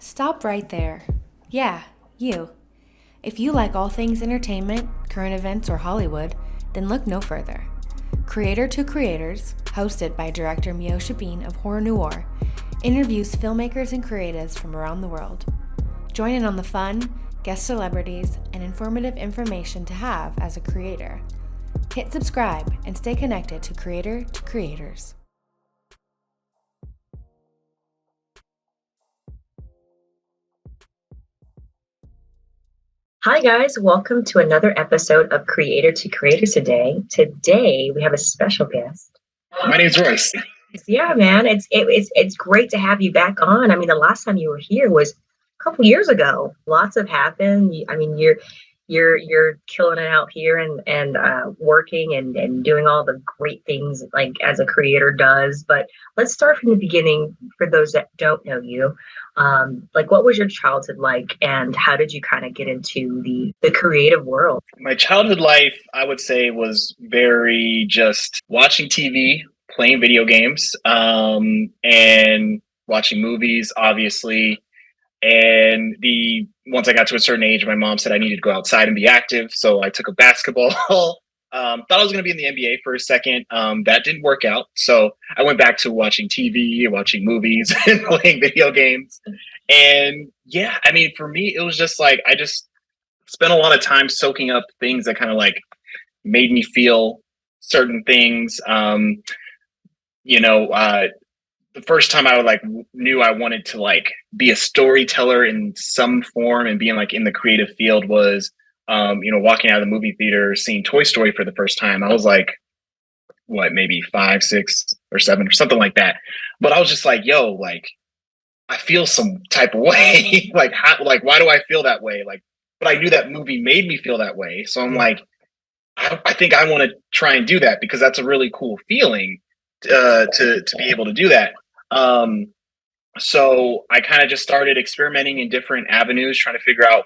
Stop right there. Yeah, you. If you like all things entertainment, current events, or Hollywood, then look no further. Creator to Creators, hosted by director Meoshabean of Horror Noir, interviews filmmakers and creatives from around the world. Join in on the fun, guest celebrities, and informative information to have as a creator. Hit subscribe and stay connected to Creator to Creators. Hi guys, welcome to another episode of Creator to Creators today. Today we have a special guest. My name's Royce. Yeah, man, it's great to have you back on. I mean, the last time you were here was a couple years ago. Lots have happened. I mean, you're killing it out here and working and doing all the great things like as a creator does. But let's start from the beginning for those that don't know you. Like, what was your childhood like, and how did you kind of get into the creative world? My childhood life, I would say, was very just watching TV, playing video games, and watching movies, obviously. And once I got to a certain age, my mom said I needed to go outside and be active. So I took a basketball. Thought I was going to be in the NBA for a second. That didn't work out. So I went back to watching TV, watching movies, and playing video games. And yeah, I mean, for me, it was just like I just spent a lot of time soaking up things that kind of like made me feel certain things. You know, the first time I would like knew I wanted to like be a storyteller in some form and being like in the creative field was walking out of the movie theater, seeing Toy Story for the first time. I was like, what, maybe 5, 6, or 7 or something like that. But I was just like, yo, like I feel some type of way. Why do I feel that way? Like, but I knew that movie made me feel that way. So I'm like, I think I want to try and do that because that's a really cool feeling to be able to do that. So I kind of just started experimenting in different avenues, trying to figure out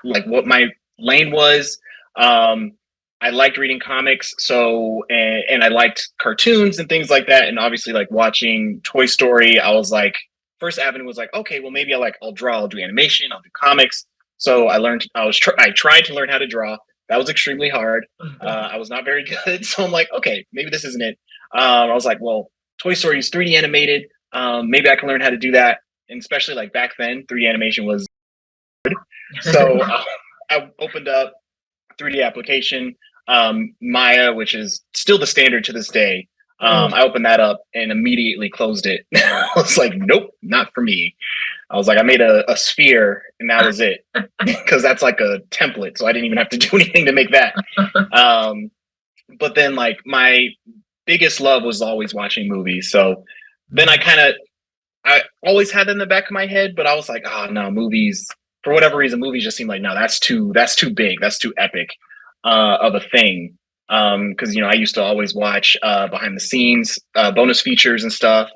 like what my lane was. I liked reading comics, and I liked cartoons and things like that. And obviously, like watching Toy Story, I was like, first avenue was like, okay, well maybe I'll draw, I'll do animation, I'll do comics. So I learned, I tried to learn how to draw. That was extremely hard. I was not very good, so I'm like, okay, maybe this isn't it. I was like, well, Toy Story is 3D animated. Maybe I can learn how to do that. And especially like back then, 3D animation was good. So I opened up 3D application, Maya, which is still the standard to this day. I opened that up and immediately closed it. I was like, nope, not for me. I was like, I made a sphere and that was it. Because that's like a template. So I didn't even have to do anything to make that. But then like my biggest love was always watching movies. So then I always had that in the back of my head, but I was like, oh no, movies, for whatever reason, movies just seem like, no, that's too big. That's too epic of a thing. Cause I used to always watch behind the scenes, bonus features and stuff.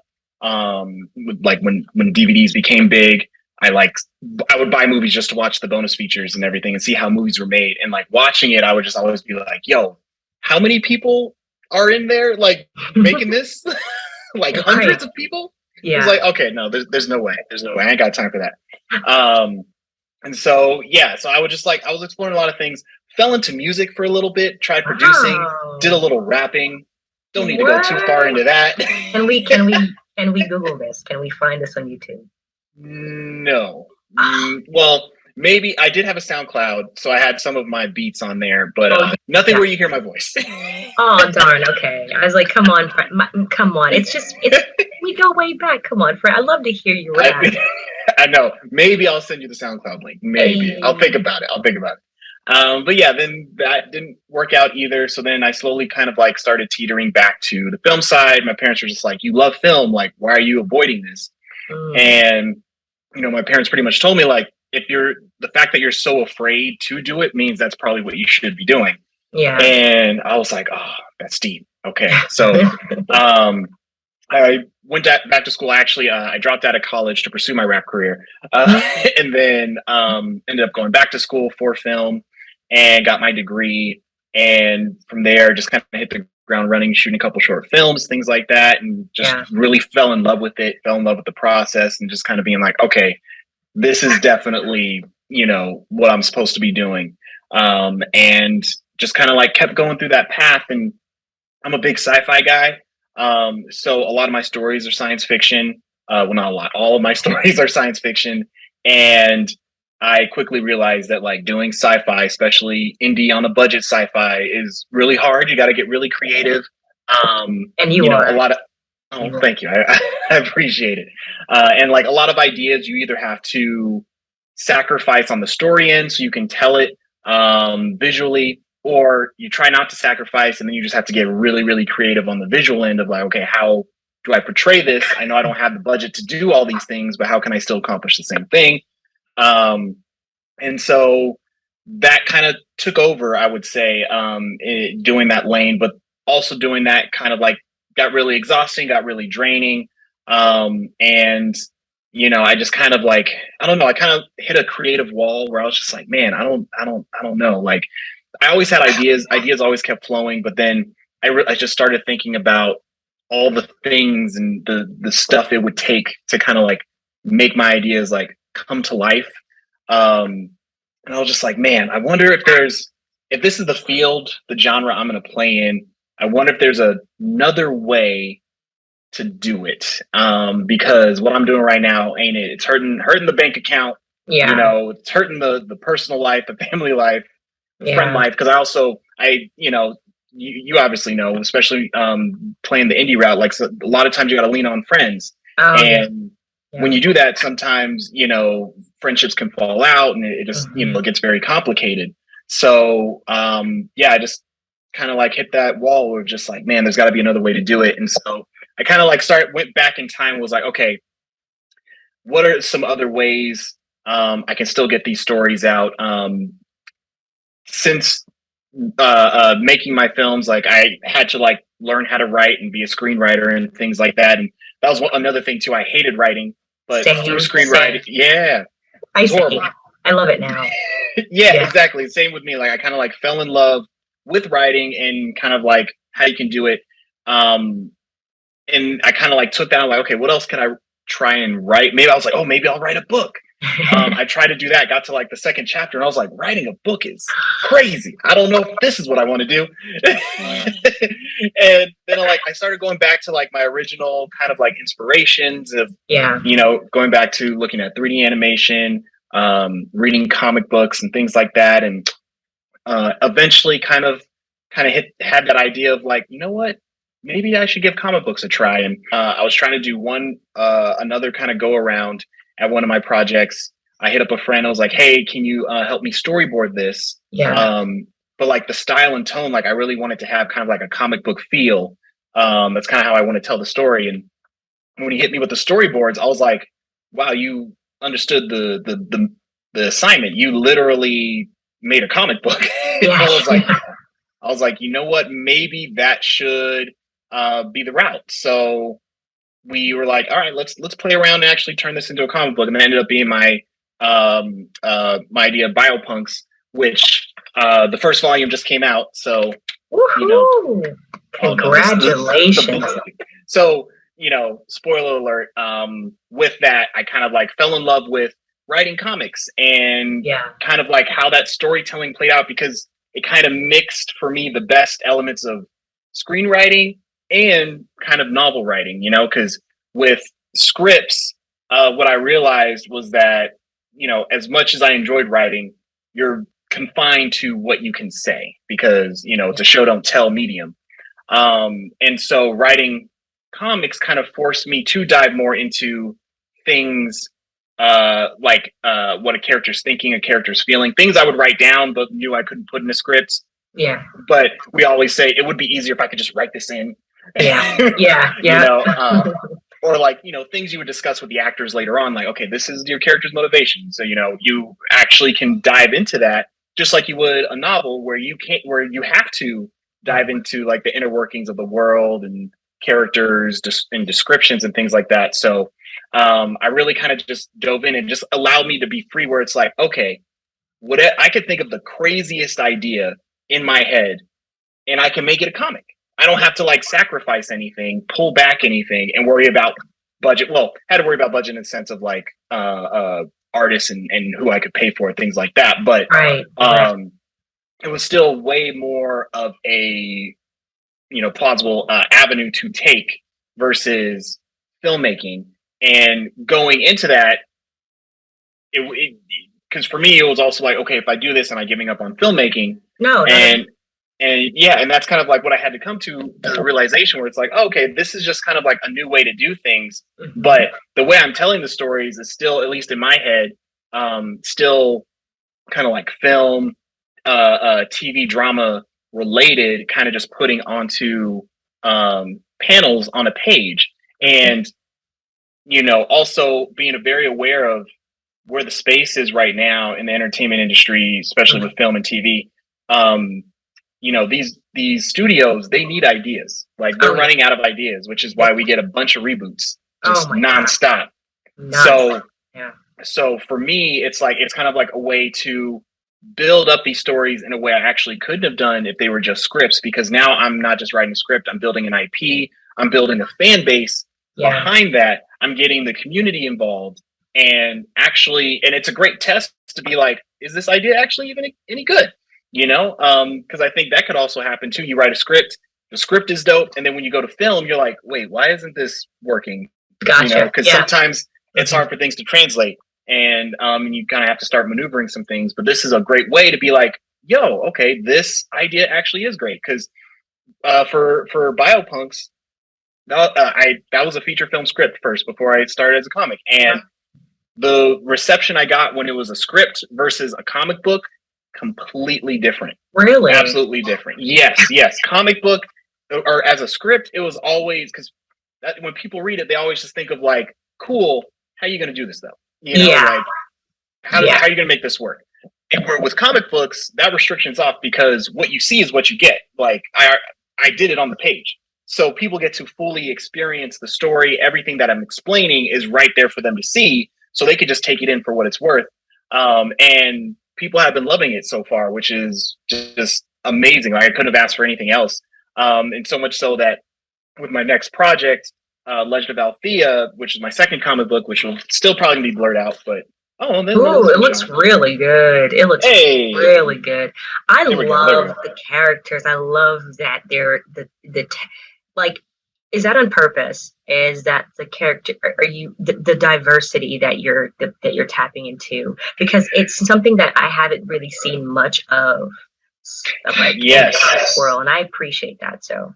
Like when DVDs became big, I would buy movies just to watch the bonus features and everything and see how movies were made. And like watching it, I would just always be like, yo, how many people are in there like making this? Like hundreds of people? Yeah. It's like, okay, no, there's no way. There's no way. I ain't got time for that. And so, yeah, so I was exploring a lot of things, fell into music for a little bit, tried producing, did a little rapping. Don't need to go too far into that. Can we Google this? Can we find this on YouTube? No. Well, maybe I did have a SoundCloud, so I had some of my beats on there, but nothing where you hear my voice. Oh, darn. Okay. I was like, come on. Come on. We go way back. Come on, Fred. I'd love to hear you rap. I know. Maybe I'll send you the SoundCloud link. Maybe. Hey. I'll think about it. But yeah, then that didn't work out either. So then I slowly kind of like started teetering back to the film side. My parents were just like, you love film. Like, why are you avoiding this? And, my parents pretty much told me like, the fact that you're so afraid to do it means that's probably what you should be doing. Yeah. And I was like, oh, that's deep. Okay. So, I went back to school. Actually, I dropped out of college to pursue my rap career, and then ended up going back to school for film and got my degree. And from there, just kind of hit the ground running, shooting a couple short films, things like that, and just really fell in love with it, fell in love with the process, and just kind of being like, okay, this is definitely, what I'm supposed to be doing. And just kind of like kept going through that path. And I'm a big sci-fi guy. So a lot of my stories are science fiction. Well, not a lot. All of my stories are science fiction. And I quickly realized that like doing sci-fi, especially indie on a budget sci-fi, is really hard. You got to get really creative. And you are. A lot of. Oh, thank you. I appreciate it. And like a lot of ideas, you either have to sacrifice on the story end so you can tell it visually, or you try not to sacrifice and then you just have to get really, really creative on the visual end of like, okay, how do I portray this? I know I don't have the budget to do all these things, but how can I still accomplish the same thing? And so that kind of took over, I would say, doing that lane, but also doing that kind of like got really exhausting, got really draining. And I just kind of like, I don't know, I kind of hit a creative wall where I was just like, man, I don't know. Like I always had ideas always kept flowing, but then I just started thinking about all the things and the stuff it would take to kind of like make my ideas like come to life. And I was just like, man, I wonder if this is the field, the genre I'm going to play in, I wonder if there's another way to do it. Because what I'm doing right now ain't it. It's hurting the bank account. Yeah. It's hurting the personal life, the family life, the friend life. Cause you obviously know, especially playing the indie route, like so a lot of times you got to lean on friends. And when you do that, sometimes, friendships can fall out and it just, it gets very complicated. So, I just kind of like hit that wall where just like, man, there's got to be another way to do it. And so I kind of like went back in time and was like, okay, what are some other ways I can still get these stories out? Since making my films, like I had to like learn how to write and be a screenwriter and things like that. And that was another thing too. I hated writing, but through screenwriting, I love it now. Yeah, exactly. Same with me. Like I kind of like fell in love with writing and kind of like how you can do it. And I kind of like took that. I'm like, okay, what else can I try and write? Maybe I was like, oh, maybe I'll write a book. I tried to do that, got to like the second chapter, and I was like, writing a book is crazy. I don't know if this is what I want to do. And then I started going back to like my original kind of like inspirations of, going back to looking at 3D animation, reading comic books and things like that. And eventually kind of had that idea of like, you know what? Maybe I should give comic books a try. And I was trying to do another kind of go around at one of my projects. I hit up a friend. I was like, hey, can you help me storyboard this? Yeah. But like the style and tone, like I really wanted to have kind of like a comic book feel. That's kind of how I want to tell the story. And when he hit me with the storyboards, I was like, wow, you understood the assignment. You literally made a comic book. Yeah. I was like, you know what? Maybe that should be the route. So we were like, all right, let's play around and actually turn this into a comic book. And that ended up being my idea of BioPunks, which the first volume just came out. So, congratulations. So, spoiler alert, with that, I kind of like fell in love with writing comics and kind of like how that storytelling played out, because it kind of mixed for me the best elements of screenwriting and kind of novel writing, because with scripts, what I realized was that, as much as I enjoyed writing, you're confined to what you can say because, it's a show don't tell medium. And so writing comics kind of forced me to dive more into things like what a character's thinking, a character's feeling, things I would write down but knew I couldn't put in a script. Yeah. But we always say it would be easier if I could just write this in. Yeah. Or like, things you would discuss with the actors later on, like, okay, this is your character's motivation. So, you actually can dive into that just like you would a novel where you have to dive into like the inner workings of the world and characters and descriptions and things like that. So I really kind of just dove in and just allowed me to be free, where it's like, okay, I could think of the craziest idea in my head and I can make it a comic. I don't have to like sacrifice anything, pull back anything, and worry about budget. Well, had to worry about budget in the sense of like artists and who I could pay for, things like that. But Right. it was still way more of a plausible avenue to take versus filmmaking. And going into that, because for me it was also like, okay, if I do this, am I giving up on filmmaking? No. And yeah, and that's kind of like what I had to come to the realization where it's like, oh, okay, this is just kind of like a new way to do things. Mm-hmm. But the way I'm telling the stories is still, at least in my head, still kind of like film, TV drama related, kind of just putting onto panels on a page. And, also being very aware of where the space is right now in the entertainment industry, especially with film and TV. These studios, they need ideas. Like they're running out of ideas, which is why we get a bunch of reboots just nonstop. So for me, it's kind of like a way to build up these stories in a way I actually couldn't have done if they were just scripts, because now I'm not just writing a script, I'm building an IP, I'm building a fan base behind that, I'm getting the community involved, and it's a great test to be like, is this idea actually even any good? Because I think that could also happen too. You write a script, the script is dope, and then when you go to film, you're like, wait, why isn't this working? Gotcha. Because sometimes it's hard for things to translate, and you kind of have to start maneuvering some things. But this is a great way to be like, yo, okay, this idea actually is great. Because for BioPunks, that was a feature film script first before I started as a comic, and the reception I got when it was a script versus a comic book, completely different. Really? Absolutely different. Yes. Comic book or as a script, it was always, because when people read it, they always just think of like, cool, how are you going to do this though? Like how are you going to make this work? And with comic books, that restriction's off, because what you see is what you get. Like I did it on the page. So people get to fully experience the story. Everything that I'm explaining is right there for them to see. So they could just take it in for what it's worth. And people have been loving it so far, which is just amazing. Like, I couldn't have asked for anything else. And so much so that with my next project, Legend of Althea, which is my second comic book, which will still probably be blurred out, but it looks really good. It looks really good. I love the characters. I love that they're is that on purpose? Is that the character? Are you the diversity that you're tapping into? Because it's something that I haven't really seen much of. In the world, and I appreciate that. So,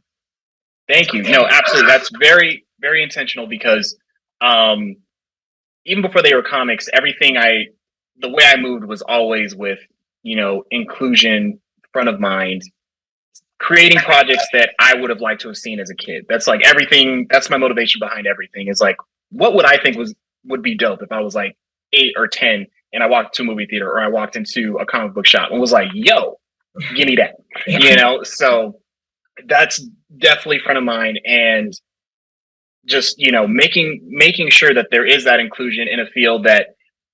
thank you. No, absolutely. That's very, very intentional, because even before they were comics, the way I moved was always with inclusion front of mind. Creating projects that I would have liked to have seen as a kid. That's like everything. That's my motivation behind everything. Is like, what would I think would be dope if I was like 8 or 10 and I walked to a movie theater, or I walked into a comic book shop and was like, yo, give me that. So that's definitely front of mind, and just making sure that there is that inclusion in a field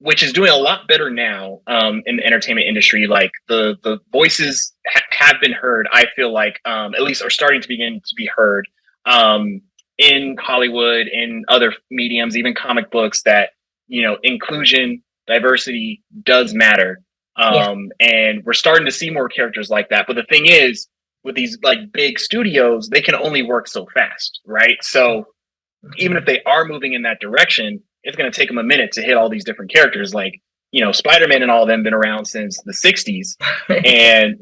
which is doing a lot better now in the entertainment industry. Like the voices have been heard. I feel like at least are starting to begin to be heard in Hollywood, in other mediums, even comic books, that inclusion, diversity does matter. And we're starting to see more characters like that. But the thing is, with these like big studios, they can only work so fast, right? So even if they are moving in that direction, it's going to take them a minute to hit all these different characters. Like, Spider-Man and all of them been around since the 60s. And,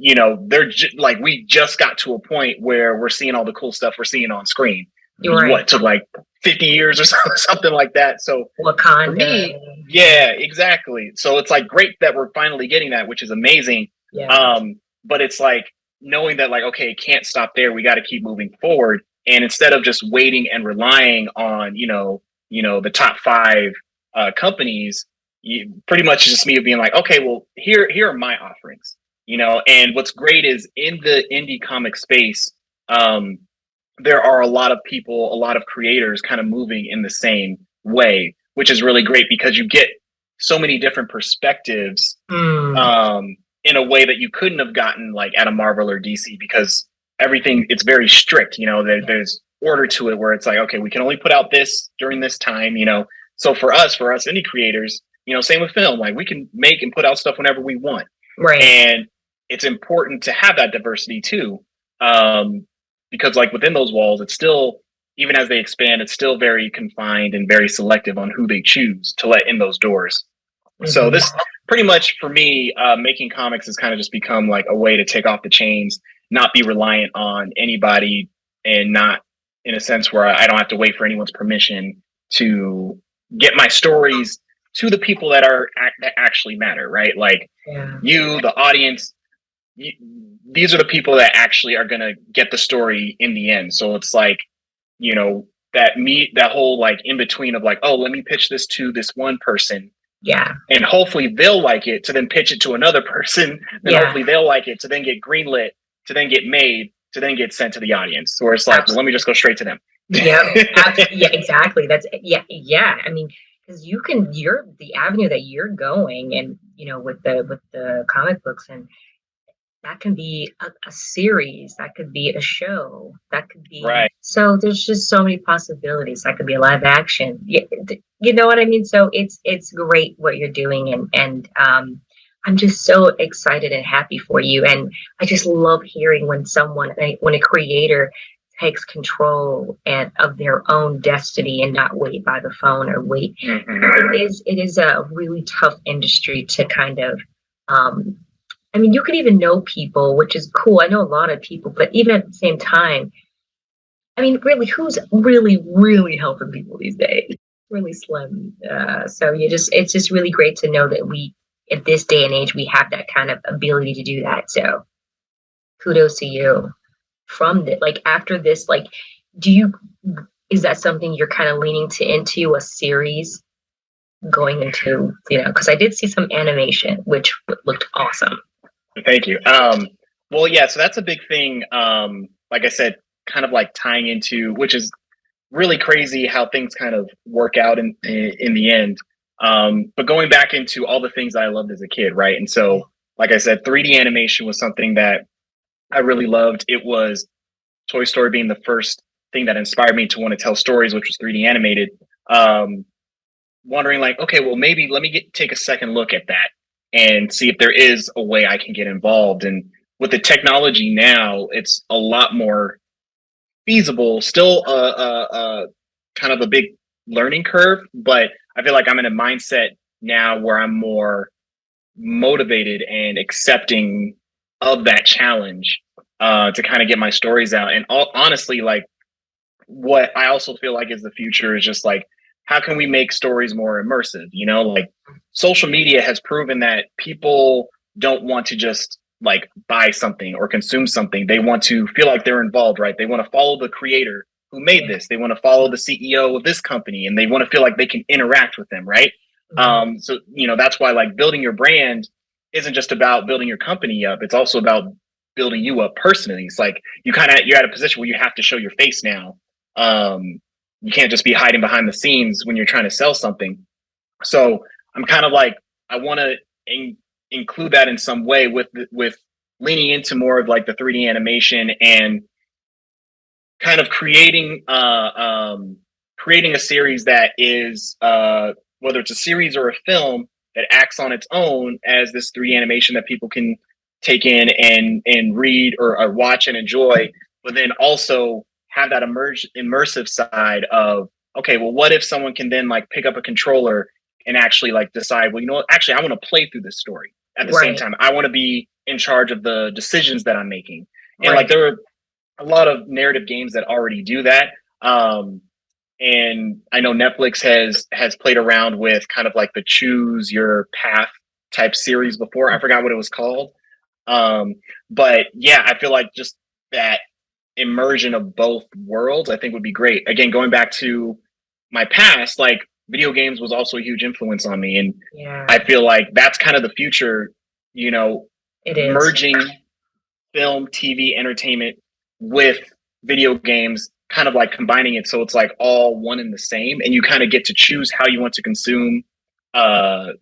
they're like, we just got to a point where we're seeing all the cool stuff we're seeing on screen. What, took like 50 years or something like that. So Wakanda. For me, yeah, exactly. So it's like great that we're finally getting that, which is amazing. Yeah. But it's like knowing that like, okay, can't stop there. We got to keep moving forward. And instead of just waiting and relying on, the top 5 companies, pretty much just me being like, okay, well, here are my offerings, and what's great is in the indie comic space, there are a lot of people, a lot of creators kind of moving in the same way, which is really great, because you get so many different perspectives in a way that you couldn't have gotten like at a Marvel or DC, because everything, it's very strict, there's order to it where it's like, okay, we can only put out this during this time, so for us indie creators, same with film, like we can make and put out stuff whenever we want. Right. And it's important to have that diversity too, because like within those walls, it's still, even as they expand, it's still very confined and very selective on who they choose to let in those doors. So this pretty much for me, making comics has kind of just become like a way to take off the chains, not be reliant on anybody, and not in a sense where I don't have to wait for anyone's permission to get my stories to the people that actually matter, right? Like you, the audience, these are the people that actually are going to get the story in the end. So it's like, that whole like in between of like, oh, let me pitch this to this one person. Yeah. And hopefully they'll like it to then pitch it to another person. Then hopefully they'll like it to then get greenlit, to then get made, to then get sent to the audience. So it's like, well, let me just go straight to them. Yeah, yeah, exactly. That's yeah. I mean, because you're the avenue that you're going, and with the comic books, and that can be a series, that could be a show, that could be right. So there's just so many possibilities. That could be a live action. You know what I mean? So it's great what you're doing, and I'm just so excited and happy for you. And I just love hearing when a creator takes control of their own destiny and not wait by the phone or wait. It is a really tough industry to kind of, I mean, you could even know people, which is cool. I know a lot of people, but even at the same time, I mean, really, who's really, really helping people these days? Really slim. So it's just really great to know that we, at this day and age, we have that kind of ability to do that. So kudos to you. From the, like, after this, like, is that something you're kind of leaning into a series going into, because I did see some animation, which looked awesome. Thank you. Well, yeah, so that's a big thing. Like I said, kind of like tying into, which is really crazy how things kind of work out in the end. But going back into all the things that I loved as a kid, right? And so, like I said, 3D animation was something that I really loved. It was Toy Story being the first thing that inspired me to want to tell stories, which was 3D animated. Wondering like, okay, well, maybe let me take a second look at that and see if there is a way I can get involved. And with the technology now, it's a lot more feasible. Still kind of a big learning curve, but I feel like I'm in a mindset now where I'm more motivated and accepting of that challenge to kind of get my stories out. And honestly, like what I also feel like is the future is just like, how can we make stories more immersive? Like social media has proven that people don't want to just like buy something or consume something. They want to feel like they're involved, right? They want to follow the creator who made this. They want to follow the CEO of this company, and they want to feel like they can interact with them, right? So, that's why like building your brand isn't just about building your company up. It's also about building you up personally. It's like you're at a position where you have to show your face now. You can't just be hiding behind the scenes when you're trying to sell something. So I'm kind of like, I want to include that in some way with leaning into more of like the 3D animation and kind of creating a series that is whether it's a series or a film that acts on its own as this 3D animation that people can take in and read or watch and enjoy, but then also have that immersive side of, okay, well, what if someone can then like pick up a controller and actually like decide, well, actually I want to play through this story at the same time. I want to be in charge of the decisions that I'm making. And like there are a lot of narrative games that already do that. And I know Netflix has played around with kind of like the choose your path type series before. I forgot what it was called. But yeah, I feel like just that immersion of both worlds I think would be great. Again, going back to my past, like video games was also a huge influence on me, and I feel like that's kind of the future, it is merging film, TV, entertainment with video games, kind of like combining it so it's like all one and the same, and you kind of get to choose how you want to consume the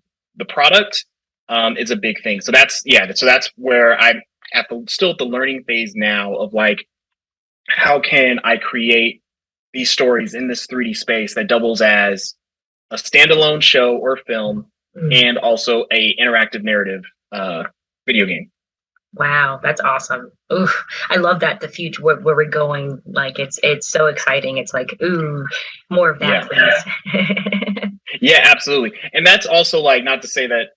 product. Is a big thing. So that's where I'm still at the learning phase now of like how can I create these stories in this 3D space that doubles as a standalone show or film and also a interactive narrative video game. Wow, that's awesome. Ooh, I love that, the future, where we're going. Like, it's so exciting. It's like, ooh, more of that, please. Yeah, absolutely. And that's also like, not to say that,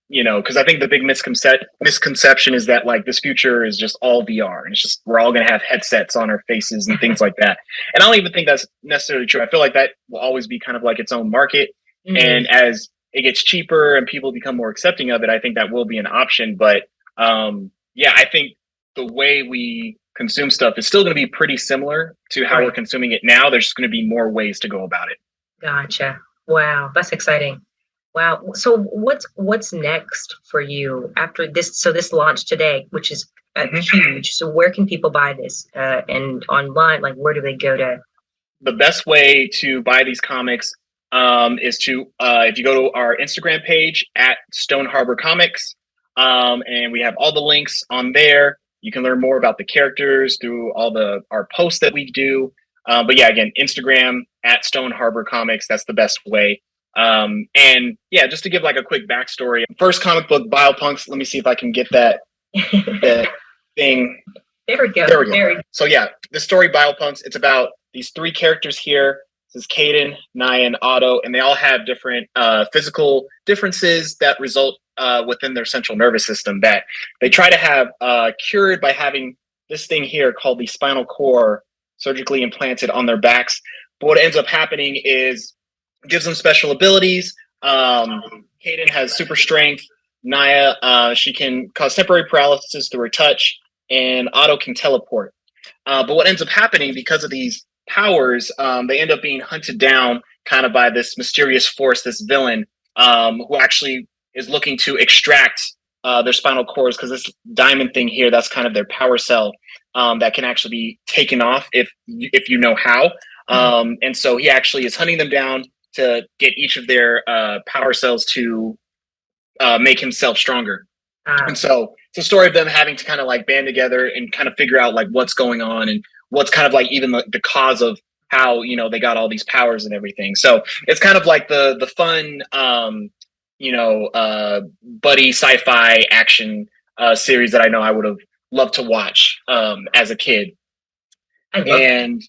because I think the big misconception is that like this future is just all VR and it's just we're all going to have headsets on our faces and things like that. And I don't even think that's necessarily true. I feel like that will always be kind of like its own market. And as it gets cheaper and people become more accepting of it, I think that will be an option. But I think the way we consume stuff is still going to be pretty similar to how we're consuming it now. There's just going to be more ways to go about it. Gotcha. Wow, that's exciting. Wow. So what's next for you after this? So this launched today, which is huge. So where can people buy this? And online, like, where do they go to? The best way to buy these comics is to if you go to our Instagram page at Stone Harbor Comics, and we have all the links on there. You can learn more about the characters through all our posts that we do. But yeah, again, Instagram at Stone Harbor Comics. That's the best way. And yeah, just to give like a quick backstory. First comic book, BioPunks. Let me see if I can get that thing. There we go. There we go. So yeah, the story BioPunks. It's about these three characters here. This is Caden, Naya, and Otto, and they all have different physical differences that result within their central nervous system that they try to have cured by having this thing here called the spinal cord surgically implanted on their backs. But what ends up happening is it gives them special abilities. Caden has super strength. Naya, she can cause temporary paralysis through her touch, and Otto can teleport. But what ends up happening because of these powers, they end up being hunted down kind of by this mysterious force, this villain, who actually is looking to extract their spinal cords, because this diamond thing here, that's kind of their power cell that can actually be taken off if you know how. And so he actually is hunting them down to get each of their power cells to make himself stronger. And so it's a story of them having to kind of like band together and kind of figure out like what's going on and what's kind of like even the cause of how, they got all these powers and everything. So it's kind of like the fun, buddy sci-fi action series that I know I would have loved to watch as a kid. And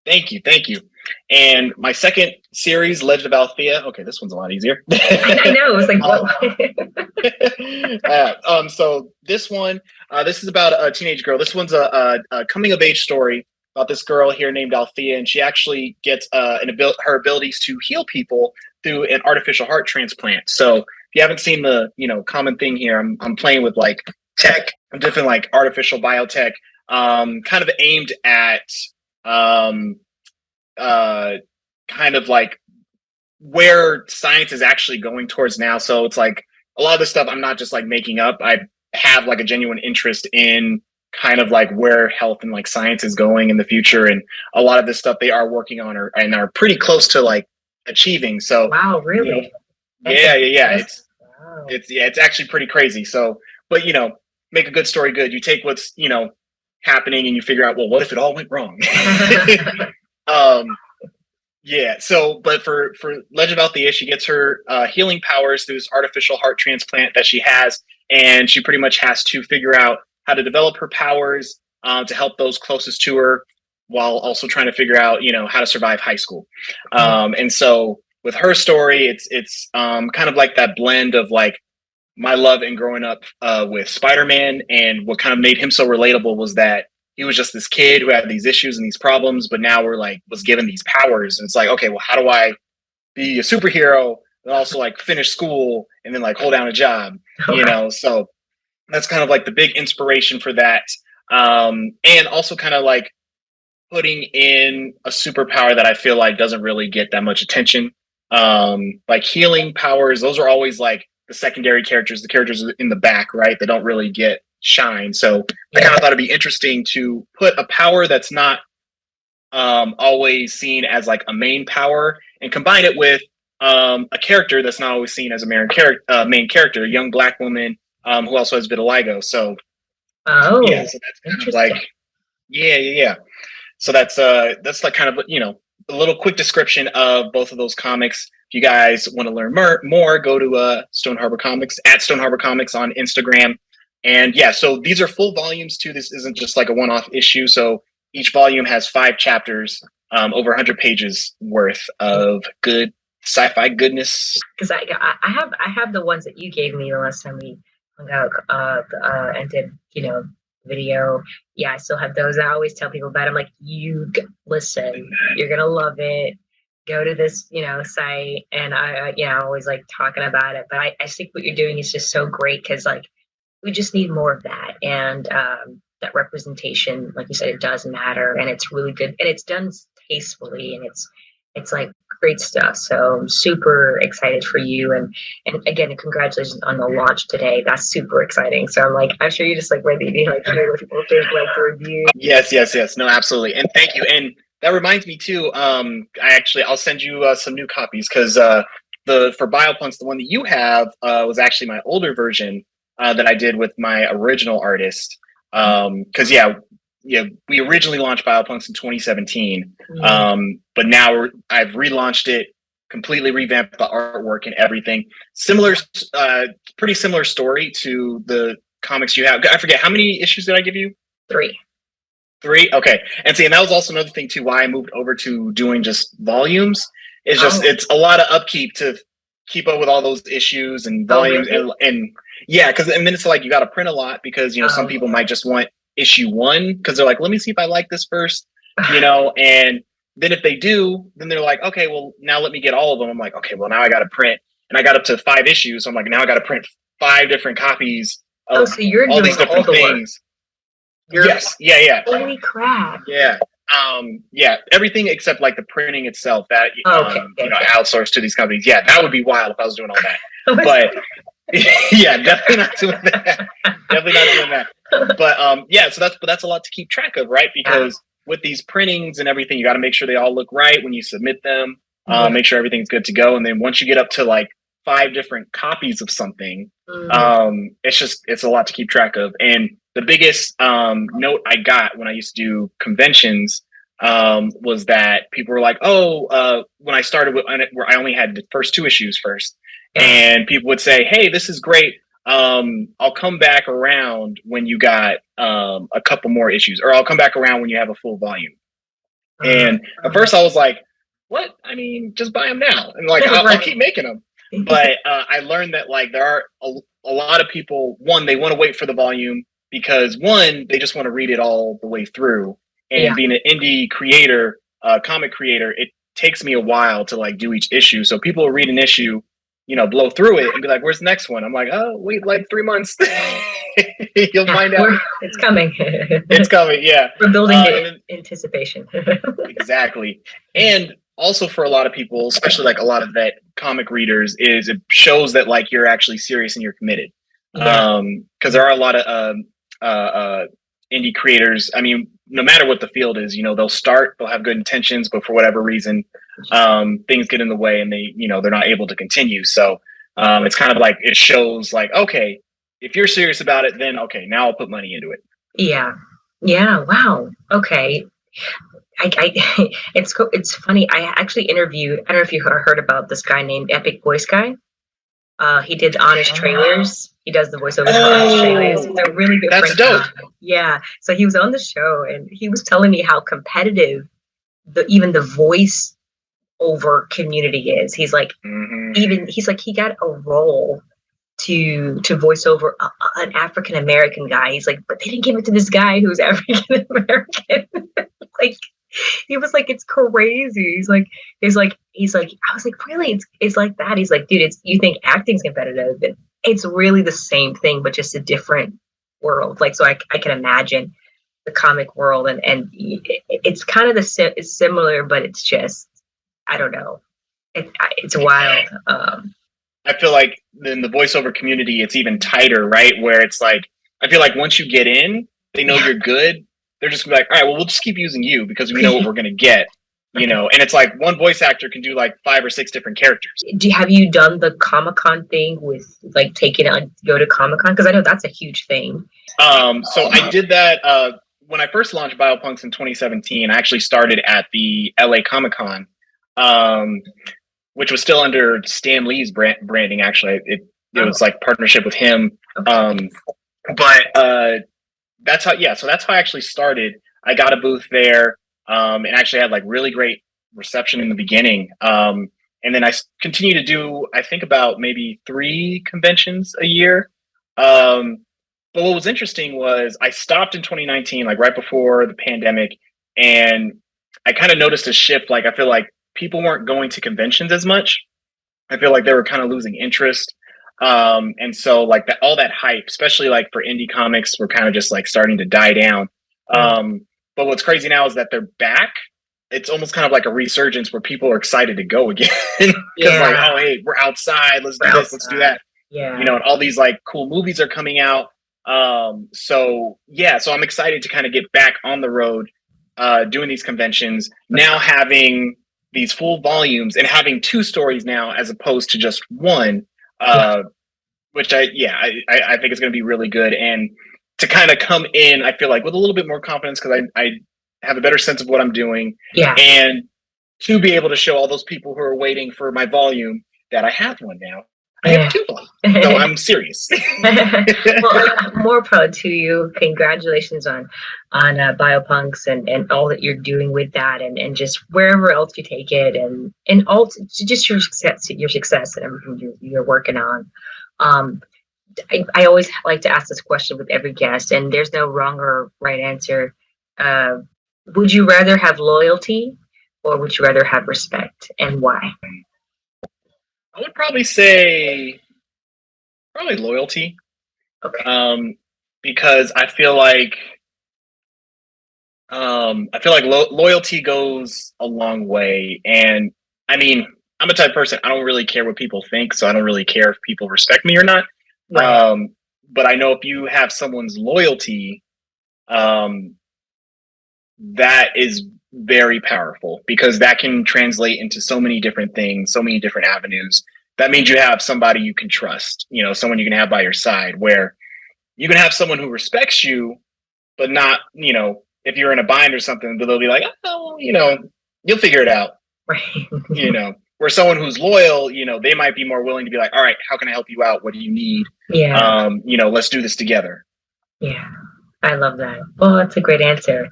thank you. And my second series, Legend of Althea. Okay, this one's a lot easier. I know. It was like, so this one, this is about a teenage girl. This one's a coming of age story about this girl here named Althea, and she actually gets her abilities to heal people through an artificial heart transplant. So if you haven't seen the common thing here, I'm playing with like tech, different like artificial biotech, kind of aimed at kind of like where science is actually going towards now. So it's like a lot of this stuff I'm not just like making up. I have like a genuine interest in kind of like where health and like science is going in the future, and a lot of this stuff they are working on are pretty close to like achieving. So wow, really? Yeah. It's actually pretty crazy. So, but make a good story good. You take what's happening and you figure out, well, what if it all went wrong? So but for Legend of Althea, she gets her healing powers through this artificial heart transplant that she has, and she pretty much has to figure out how to develop her powers to help those closest to her, while also trying to figure out how to survive high school. And so with her story, it's kind of like that blend of like my love and growing up with Spider-Man, and what kind of made him so relatable was that he was just this kid who had these issues and these problems, but now was given these powers. And it's like, okay, well, how do I be a superhero and also like finish school and then like hold down a job, So that's kind of like the big inspiration for that. And also kind of like putting in a superpower that I feel like doesn't really get that much attention. Like healing powers, those are always like the secondary characters, the characters in the back, right? They don't really get shine. So I kind of thought it'd be interesting to put a power that's not always seen as like a main power, and combine it with a character that's not always seen as a main character, a young Black woman who also has vitiligo. So so that's kind of like Yeah. So that's like kind of, a little quick description of both of those comics. If you guys want to learn more, go to Stone Harbor Comics, at Stone Harbor Comics on Instagram. And yeah, so these are full volumes too. This isn't just like a one-off issue. So each volume has 5 chapters, over 100 pages worth of good sci-fi goodness. Because I have the ones that you gave me the last time we hung out and did video. Yeah, I still have those. I always tell people about it. I'm like, listen, you're gonna love it. Go to this site, and I always like talking about it. But I think what you're doing is just so great, because like we just need more of that, and that representation, like you said, it does matter, and it's really good, and it's done tastefully, and it's like great stuff. So I'm super excited for you, and again, congratulations on the launch today. That's super exciting. So I'm sure you're just like ready to like hear what people think, like the review. Yes. No, absolutely, and thank you. And that reminds me too. I'll send you some new copies, because for BioPunks, the one that you have was actually my older version that I did with my original artist. Because we originally launched BioPunks in 2017, but now I've relaunched it, completely revamped the artwork and everything. Pretty similar story to the comics you have. I forget, how many issues did I give you? 3. 3? Okay. And see, and that was also another thing too, why I moved over to doing just volumes. It's just, it's a lot of upkeep to keep up with all those issues and volumes. Really? And yeah, and then it's like, you got to print a lot, because, some people might just want issue 1, because they're like, let me see if I like this first, and then if they do, then they're like, okay, well, now let me get all of them. I'm like, okay, well, now I got to print, and I got up to 5 issues. So I'm like, now I got to print 5 different copies of so you're all doing these different all the things. Work. Yes. Yeah. Holy crap. Yeah. Everything except like the printing itself, that outsourced to these companies. Yeah, that would be wild if I was doing all that. But yeah, definitely not doing that. But so that's a lot to keep track of, right? Because with these printings and everything, you got to make sure they all look right when you submit them. Make sure everything's good to go, and then once you get up to like 5 different copies of something, it's a lot to keep track of. And the biggest note I got when I used to do conventions was that people were like, when I started where I only had the first 2 issues first, and people would say, hey, this is great. I'll come back around when you got a couple more issues, or I'll come back around when you have a full volume. And at first I was like, what? I mean, just buy them now. And like, I'll keep making them. But I learned that like there are a lot of people, one, they want to wait for the volume, because one, they just want to read it all the way through. And being an indie creator, comic creator, it takes me a while to like do each issue. So people will read an issue, blow through it and be like, where's the next one? I'm like, oh, wait like 3 months. You'll find out. It's coming. It's coming, yeah. We're building anticipation. Exactly. And also for a lot of people, especially like a lot of that comic readers, is it shows that like you're actually serious and you're committed. Because there are a lot of indie creators. I mean, no matter what the field is, they'll have good intentions, but for whatever reason, things get in the way, and they're not able to continue. So it's kind of like, it shows like, okay, if you're serious about it, then okay, now I'll put money into it. Yeah. Wow. Okay. It's funny. I actually interviewed, I don't know if you heard about this guy named Epic Voice Guy. He did Honest Trailers. He does the voiceover for Honest Trailers. He's a really good friend. That's dope. Yeah. So he was on the show, and he was telling me how competitive even the voice over community is. He's like, he got a role to voice over an African American guy. He's like, but they didn't give it to this guy who's African American. Like, he was like, it's crazy. He's like, I was like, really? It's like that. He's like, dude, you think acting's competitive, and it's really the same thing, but just a different world. Like, so I can imagine the comic world, and it's kind of it's similar, but it's just, I don't know. It's wild. I feel like in the voiceover community, it's even tighter, right? Where it's like, I feel like once you get in, they know you're good. They're just gonna be like, all right, well, we'll just keep using you because we know what we're going to get, and it's like one voice actor can do like 5 or 6 different characters. Have you done the Comic-Con thing with like go to Comic-Con? Because I know that's a huge thing. So I did that when I first launched BioPunks in 2017, I actually started at the LA Comic-Con, which was still under Stan Lee's branding. Actually, it was like partnership with him. Okay. But that's how, so that's how I actually started. I got a booth there, and actually had like really great reception in the beginning. And then I continue to do, I think, about maybe 3 conventions a year. But what was interesting was I stopped in 2019, like right before the pandemic, and I kind of noticed a shift. Like, I feel like people weren't going to conventions as much. I feel like they were kind of losing interest. And so like all that hype, especially like for indie comics, were kind of just like starting to die down. But what's crazy now is that they're back. It's almost kind of like a resurgence where people are excited to go again. Because like, oh, hey, we're outside. Let's do this. Let's do that. Yeah. You know, and all these like cool movies are coming out. So I'm excited to kind of get back on the road, doing these conventions, now having these full volumes and having 2 stories now as opposed to just one, which I think is going to be really good. And to kind of come in, I feel like with a little bit more confidence, because I have a better sense of what I'm doing. Yeah. And to be able to show all those people who are waiting for my volume that I have one now. I have 2 volumes. So I'm serious. Well, more proud to you. Congratulations on BioPunks and all that you're doing with that, and just wherever else you take it, and all just your success and everything you're working on. I always like to ask this question with every guest, and there's no wrong or right answer. Would you rather have loyalty, or would you rather have respect, and why? I would probably say loyalty. Okay. Because I feel like loyalty goes a long way. And I mean, I'm a type of person, I don't really care what people think, so I don't really care if people respect me or not. Right. But I know if you have someone's loyalty, that is very powerful, because that can translate into so many different things, so many different avenues. That means you have somebody you can trust, you know, someone you can have by your side, where you can have someone who respects you, but not, you know, if you're in a bind or something, but they'll be like, oh, you know, you'll figure it out. Right. You know, where someone who's loyal, you know, they might be more willing to be like, all right, how can I help you out? What do you need? Yeah. You know, let's do this together. Yeah. I love that. Well, that's a great answer.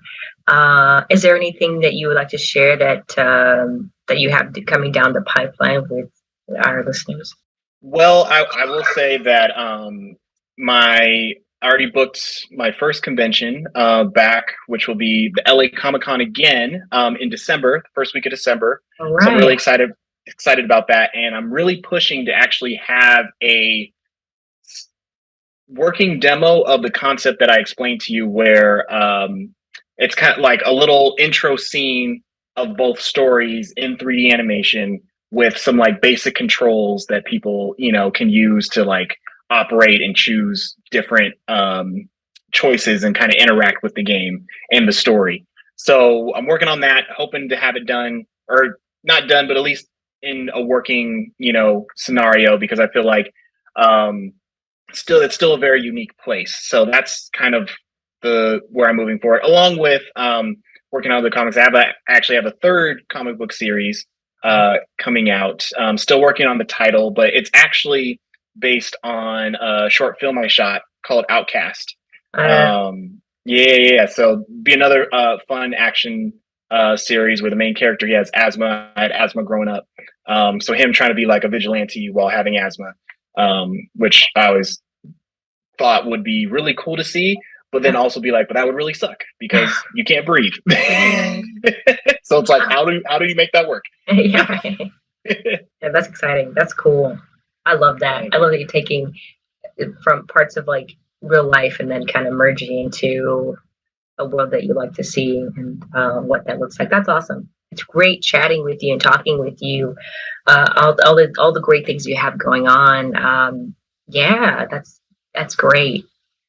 Is there anything that you would like to share that that you have coming down the pipeline with our listeners? Well, I will say that I already booked my first convention back, which will be the LA Comic-Con again in December, the first week of December. All right. So I'm really excited about that, and I'm really pushing to actually have a working demo of the concept that I explained to you, where it's kind of like a little intro scene of both stories in 3D animation, with some like basic controls that people, you know, can use to like operate and choose different choices and kind of interact with the game and the story. So I'm working on that, hoping to have it done, or not done, but at least in a working, you know, scenario, because I feel like it's still a very unique place. So that's kind of where I'm moving forward, along with working on other comics. I actually have a 3rd comic book series coming out. Still working on the title, but it's actually based on a short film I shot called Outcast. So be another fun action series where the main character, he has asthma. I had asthma growing up, so him trying to be like a vigilante while having asthma, which I always thought would be really cool to see, but then also be like, but that would really suck because you can't breathe. So it's like, how do you make that work? Yeah, right. Yeah, that's exciting. That's cool. I love that. I love that you're taking from parts of like real life and then kind of merging into a world that you like to see, and what that looks like. That's awesome. It's great chatting with you and talking with you. All the great things you have going on. Yeah, that's great.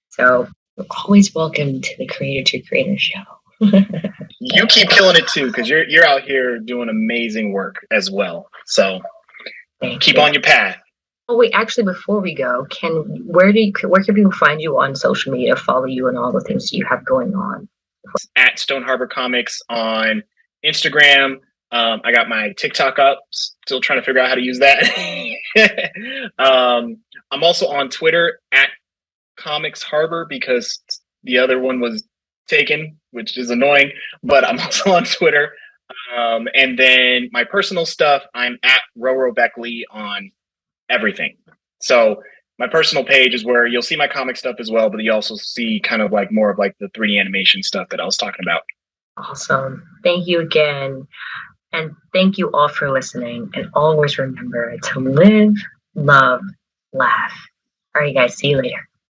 So you're always welcome to the Creator to Creator show. You keep killing it too, because you're out here doing amazing work as well. So keep on your path. Oh wait, actually, before we go, where can people find you on social media, follow you, and all the things you have going on? at Stone Harbor Comics on Instagram. I got my TikTok up, still trying to figure out how to use that. I'm also on Twitter at Comics Harbor because the other one was taken, which is annoying, but I'm also on Twitter. And then my personal stuff, I'm at Roro Beckley on everything. So my personal page is where you'll see my comic stuff as well, but you also see kind of like more of like the 3D animation stuff that I was talking about. Awesome. Thank you again. And thank you all for listening. And always remember to live, love, laugh. All right, guys. See you later.